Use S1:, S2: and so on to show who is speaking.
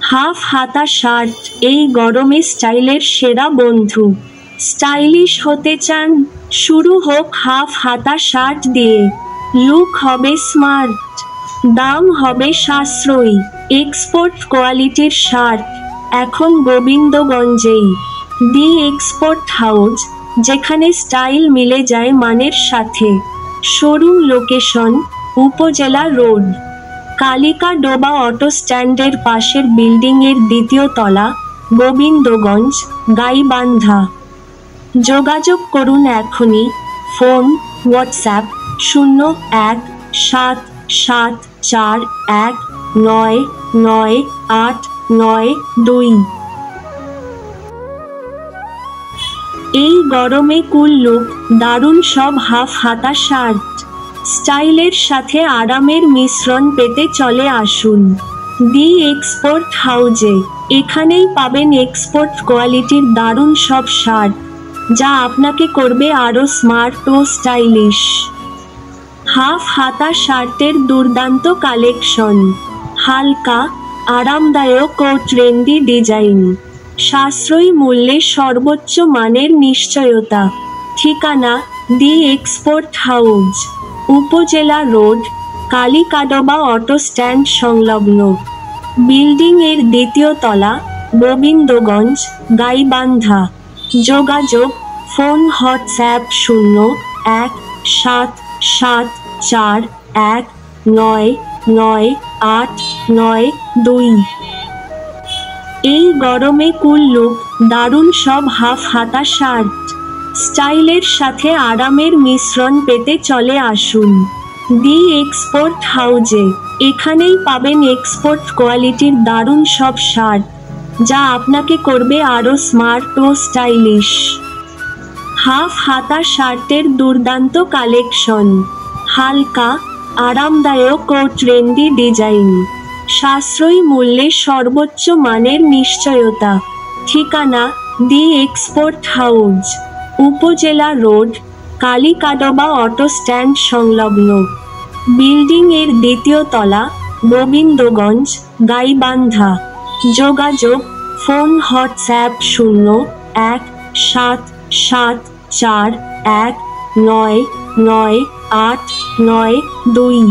S1: Half হাতা shirt এই গরমে স্টাইলের সেরা বন্ধু। স্টাইলিশ হতে চান? শুরু হোক হাফ হাতা শার্ট দিয়ে। লুক হবে স্মার্ট, দাম হবে সাশ্রয়ী। এক্সপোর্ট কোয়ালিটির শার্ট এখন গোবিন্দগঞ্জেই। দি এক্সপোর্ট হাউস, যেখানে স্টাইল মিলে যায় মানের সাথে। শোরুম লোকেশন উপজেলা রোড, কালিকা ডোবা অটো স্ট্যান্ডের পাশের বিল্ডিংয়ের দ্বিতীয় তলা, গোবিন্দগঞ্জ, গাইবান্ধা। যোগাযোগ করুন এখনই। Phone, WhatsApp 0174199892। এই গরমে কুল লুক, দারুণ সব হাফ হাতা শার্ট। স্টাইলের সাথে আরামের মিশ্রণ পেতে চলে আসুন দি এক্সপোর্ট হাউজে। এখানেই পাবেন এক্সপোর্ট কোয়ালিটির দারুণ সব শার্ট, যা আপনাকে করবে আরও স্মার্ট ও স্টাইলিশ। হাফ হাতা শার্টের দুর্দান্ত কালেকশন, হালকা, আরামদায়ক ও ট্রেন্ডি ডিজাইন, সাশ্রয়ী মূল্যে সর্বোচ্চ মানের নিশ্চয়তা। ঠিকানা দি এক্সপোর্ট হাউজ, উপজেলা রোড, কালিকাডোবা অটো স্ট্যান্ড সংলগ্ন, বিল্ডিং এর দ্বিতীয় তলা, গোবিন্দগঞ্জ, গাইবান্ধা। যোগাযোগ ফোন, হোয়াটসঅ্যাপ 0174199892। এই গরমে কুল লুক, দারুণ সব হাফ হাতা শার্ট। স্টাইলের সাথে আরামের মিশ্রণ পেতে চলে আসুন দি এক্সপোর্ট হাউজে। এখানেই পাবেন এক্সপোর্ট কোয়ালিটির দারুণ সব শার্ট, যা আপনাকে করবে আরও স্মার্ট ও স্টাইলিশ। হাফ হাতা শার্টের দুর্দান্ত কালেকশন, হালকা, আরামদায়ক ও ট্রেন্ডি ডিজাইন, সাশ্রয়ী মূল্যে সর্বোচ্চ মানের নিশ্চয়তা। ঠিকানা দি এক্সপোর্ট হাউজ, উপজেলা রোড, কালিকাডোবা অটো স্ট্যান্ড সংলগ্ন, বিল্ডিং এর দ্বিতীয় তলা, গোবিন্দগঞ্জ, গাইবান্ধা। যোগাযোগ ফোন, হোয়াটসঅ্যাপ 0174199892।